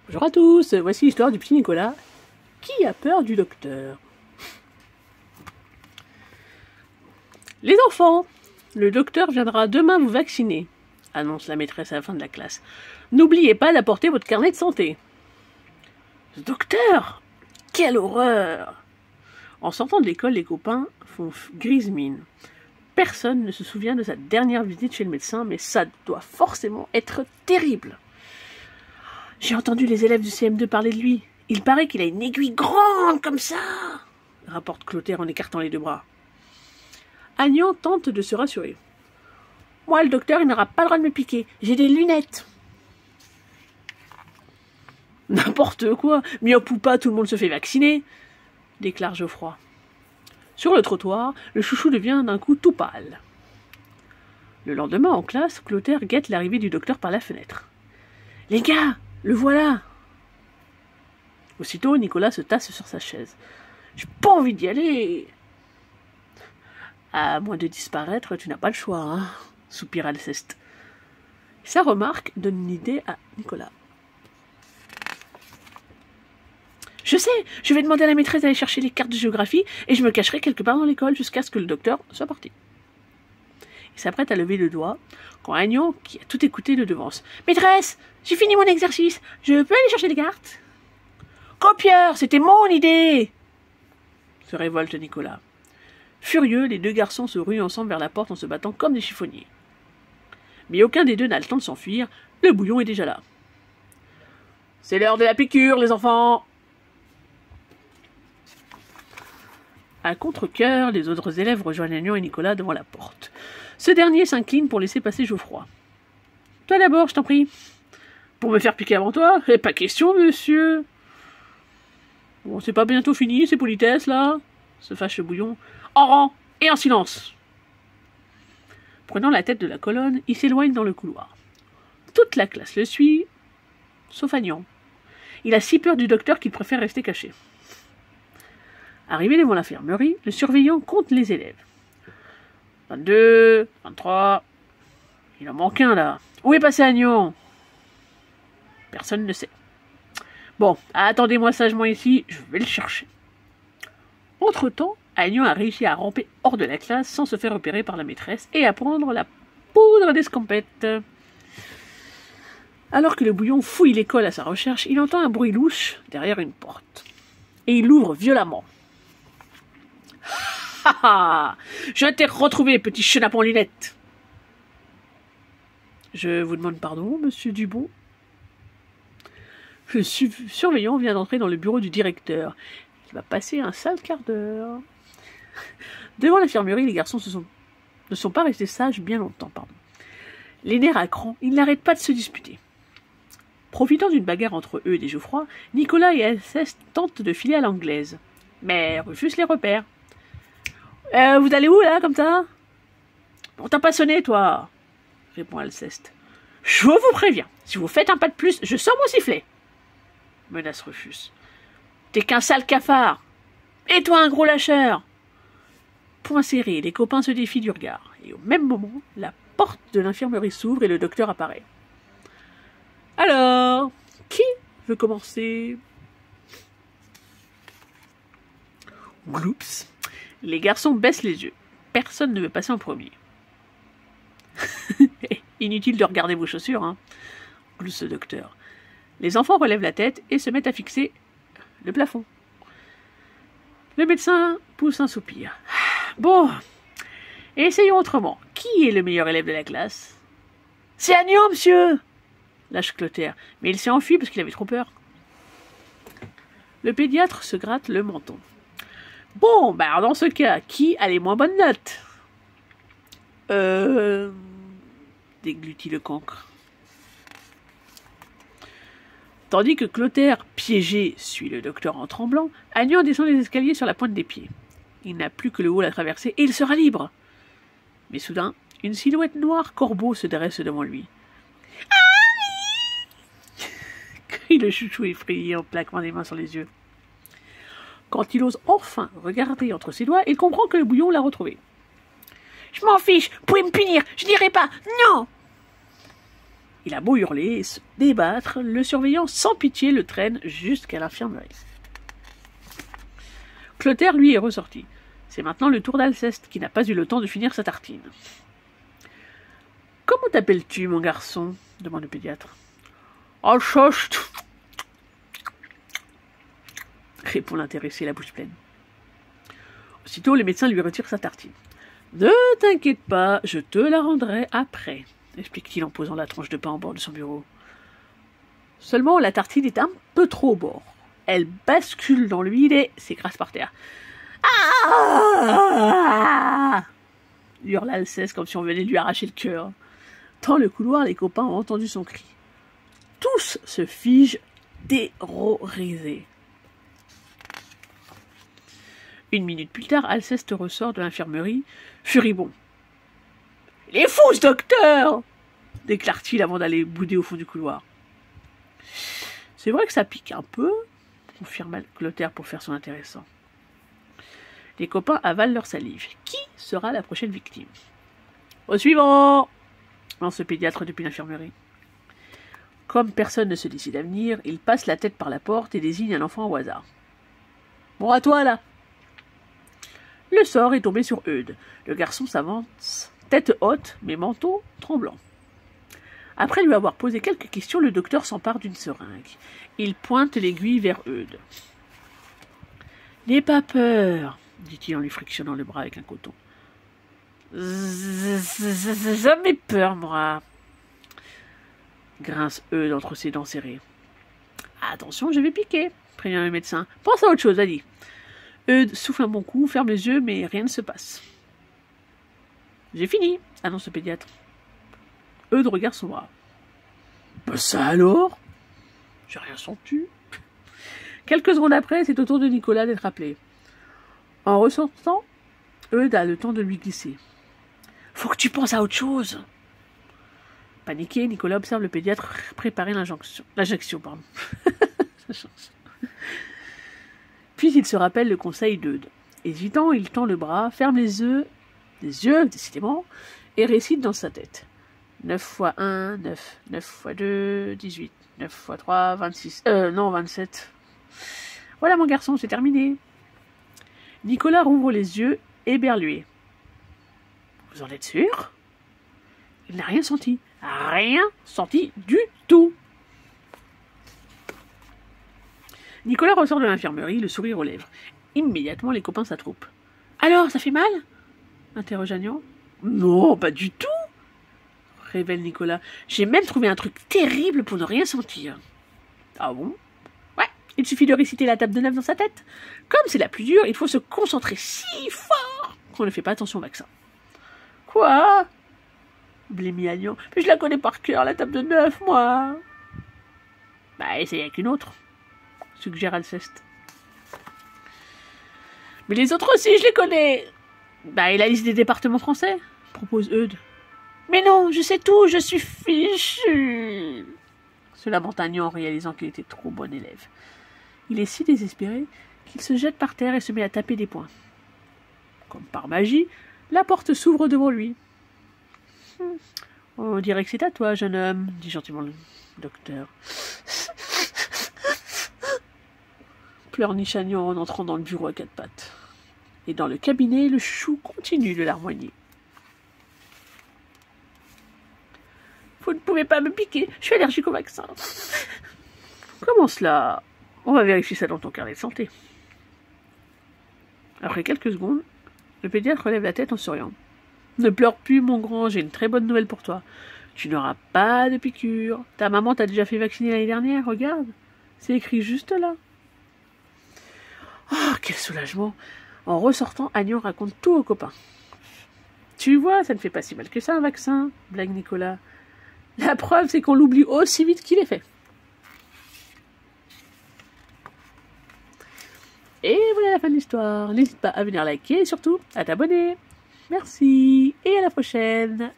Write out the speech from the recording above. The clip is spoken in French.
Bonjour à tous, voici l'histoire du petit Nicolas qui a peur du docteur. Les enfants, le docteur viendra demain vous vacciner, annonce la maîtresse à la fin de la classe. N'oubliez pas d'apporter votre carnet de santé. Docteur, quelle horreur! En sortant de l'école, les copains font grise mine. Personne ne se souvient de sa dernière visite chez le médecin, mais ça doit forcément être terrible. J'ai entendu les élèves du CM2 parler de lui. Il paraît qu'il a une aiguille grande comme ça, rapporte Clotaire en écartant les deux bras. Agnan tente de se rassurer. Moi, le docteur, il n'aura pas le droit de me piquer. J'ai des lunettes. N'importe quoi. Myope ou pas, tout le monde se fait vacciner, déclare Geoffroy. Sur le trottoir, le chouchou devient d'un coup tout pâle. Le lendemain, en classe, Clotaire guette l'arrivée du docteur par la fenêtre. Les gars, le voilà! Aussitôt, Nicolas se tasse sur sa chaise. J'ai pas envie d'y aller. À moins de disparaître, tu n'as pas le choix, hein, soupira Alceste. Sa remarque donne une idée à Nicolas. Je sais, je vais demander à la maîtresse d'aller chercher les cartes de géographie et je me cacherai quelque part dans l'école jusqu'à ce que le docteur soit parti. Il s'apprête à lever le doigt quand Agnan, qui a tout écouté, le devance. « Maîtresse, j'ai fini mon exercice, je peux aller chercher les cartes ?»« Copieur, c'était mon idée !» se révolte Nicolas. Furieux, les deux garçons se ruent ensemble vers la porte en se battant comme des chiffonniers. Mais aucun des deux n'a le temps de s'enfuir, le bouillon est déjà là. « C'est l'heure de la piqûre, les enfants !» À contre-cœur, les autres élèves rejoignent Agnan et Nicolas devant la porte. Ce dernier s'incline pour laisser passer Geoffroy. « Toi d'abord, je t'en prie. »« Pour me faire piquer avant toi ? Pas question, monsieur. »« Bon, c'est pas bientôt fini, ces politesses, là ?» se fâche le bouillon. « En rang et en silence !» Prenant la tête de la colonne, il s'éloigne dans le couloir. Toute la classe le suit, sauf Agnan. Il a si peur du docteur qu'il préfère rester caché. Arrivé devant l'infirmerie, le surveillant compte les élèves. 22, 23... Il en manque un, là. Où est passé Agnan? Personne ne sait. Bon, attendez-moi sagement ici, je vais le chercher. Entre-temps, Agnan a réussi à ramper hors de la classe sans se faire repérer par la maîtresse et à prendre la poudre d'escampette. Alors que le bouillon fouille l'école à sa recherche, il entend un bruit louche derrière une porte. Et il l'ouvre violemment. « Ha ha ! Je t'ai retrouvé, petit chenapan en lunettes !»« Je vous demande pardon, monsieur Dubon. » Le surveillant vient d'entrer dans le bureau du directeur. Il va passer un sale quart d'heure. Devant l'infirmerie, les garçons ne sont pas restés sages bien longtemps. Les nerfs à cran, ils n'arrêtent pas de se disputer. Profitant d'une bagarre entre eux et des Geoffroy, Nicolas et Alceste tentent de filer à l'anglaise, mais refusent les repères. Vous allez où, là, comme ça? On t'a pas sonné, toi, répond Alceste. Je vous préviens, si vous faites un pas de plus, je sors mon sifflet, menace Rufus. T'es qu'un sale cafard. Et toi, un gros lâcheur. Point serré, les copains se défient du regard. Et au même moment, la porte de l'infirmerie s'ouvre et le docteur apparaît. Alors, qui veut commencer? Gloups. Les garçons baissent les yeux. Personne ne veut passer en premier. Inutile de regarder vos chaussures, hein, glousse le docteur. Les enfants relèvent la tête et se mettent à fixer le plafond. Le médecin pousse un soupir. Bon, essayons autrement. Qui est le meilleur élève de la classe? C'est Agnan, monsieur, lâche Clotaire, mais il s'est enfui parce qu'il avait trop peur. Le pédiatre se gratte le menton. Bon, bah dans ce cas, qui a les moins bonnes notes? Déglutit le cancre. Tandis que Clotaire, piégé, suit le docteur en tremblant, Agnan descend les escaliers sur la pointe des pieds. Il n'a plus que le hall à traverser et il sera libre. Mais soudain, une silhouette noire corbeau se dresse devant lui. Ah, crie le chouchou effrayé en plaquant des mains sur les yeux. Quand il ose enfin regarder entre ses doigts, il comprend que le bouillon l'a retrouvé. « Je m'en fiche, vous pouvez me punir, je dirai pas, non !» Il a beau hurler et se débattre, le surveillant sans pitié le traîne jusqu'à l'infirmerie. Clotaire, lui, est ressorti. C'est maintenant le tour d'Alceste, qui n'a pas eu le temps de finir sa tartine. « Comment t'appelles-tu, mon garçon ?» demande le pédiatre. « Alceste !» répond l'intéressé, la bouche pleine. Aussitôt, le médecin lui retire sa tartine. « Ne t'inquiète pas, je te la rendrai après, » explique-t-il en posant la tranche de pain en bord de son bureau. Seulement, la tartine est un peu trop au bord. Elle bascule dans l'huile et s'écrase par terre. « Ah !» hurle Alceste comme si on venait de lui arracher le cœur. Dans le couloir, les copains ont entendu son cri. Tous se figent terrorisés. Une minute plus tard, Alceste ressort de l'infirmerie, furibond. « Il est fou, ce docteur !» déclare-t-il avant d'aller bouder au fond du couloir. « C'est vrai que ça pique un peu, » confirme Clotaire pour faire son intéressant. Les copains avalent leur salive. Qui sera la prochaine victime? « Au suivant !» lance le pédiatre depuis l'infirmerie. Comme personne ne se décide à venir, il passe la tête par la porte et désigne un enfant au hasard. « Bon, à toi, là !» Le sort est tombé sur Eudes. Le garçon s'avance, tête haute, mais manteau tremblant. Après lui avoir posé quelques questions, le docteur s'empare d'une seringue. Il pointe l'aiguille vers Eudes. « N'aie pas peur, » dit-il en lui frictionnant le bras avec un coton. « Jamais peur, moi !» grince Eudes entre ses dents serrées. « Attention, je vais piquer, » prévient le médecin. « Pense à autre chose, vas-y. » Eudes souffle un bon coup, ferme les yeux, mais rien ne se passe. « J'ai fini, » annonce le pédiatre. Eudes regarde son bras. « Ben ça alors ?» J'ai rien senti. Quelques secondes après, c'est au tour de Nicolas d'être appelé. En ressortant, Eudes a le temps de lui glisser. « Faut que tu penses à autre chose !» Paniqué, Nicolas observe le pédiatre préparer l'injection. Puis il se rappelle le conseil d'Eudes. Hésitant, il tend le bras, ferme les yeux, décidément, et récite dans sa tête. 9 fois 1, 9. 9 fois 2, 18. 9 fois 3, 26. Non, 27. Voilà, mon garçon, c'est terminé. Nicolas rouvre les yeux, éberlué. Vous en êtes sûr? Il n'a rien senti. Rien senti du tout. Nicolas ressort de l'infirmerie, le sourire aux lèvres. Immédiatement, les copains s'attroupent. « Alors, ça fait mal ?» interroge Agnan. « Non, pas du tout !» révèle Nicolas. « J'ai même trouvé un truc terrible pour ne rien sentir. »« Ah bon ?» ?»« Ouais, il suffit de réciter la table de 9 dans sa tête. Comme c'est la plus dure, il faut se concentrer si fort qu'on ne fait pas attention au vaccin. »« Quoi ?» blêmit Agnan. « Mais je la connais par cœur, la table de 9, moi !»« Bah, essayez avec une autre. » suggère Alceste. « Mais les autres aussi, je les connais !»« Bah, et la liste des départements français ?» propose Eudes. « Mais non, je sais tout, je suis fichu !» se lamente Agnan en réalisant qu'il était trop bon élève. Il est si désespéré qu'il se jette par terre et se met à taper des poings. Comme par magie, la porte s'ouvre devant lui. « On dirait que c'est à toi, jeune homme, » dit gentiment le docteur. Pleurniche Agnan en entrant dans le bureau à quatre pattes. Et dans le cabinet, le chou continue de larmoyer. « Vous ne pouvez pas me piquer, je suis allergique au vaccin. »« Comment cela? On va vérifier ça dans ton carnet de santé. » Après quelques secondes, le pédiatre relève la tête en souriant. « Ne pleure plus, mon grand, j'ai une très bonne nouvelle pour toi. Tu n'auras pas de piqûre. Ta maman t'a déjà fait vacciner l'année dernière, regarde. C'est écrit juste là. » Oh, quel soulagement! En ressortant, Agnan raconte tout aux copains. « Tu vois, ça ne fait pas si mal que ça, un vaccin, » blague Nicolas. « La preuve, c'est qu'on l'oublie aussi vite qu'il est fait. » Et voilà la fin de l'histoire. N'hésite pas à venir liker et surtout à t'abonner. Merci et à la prochaine.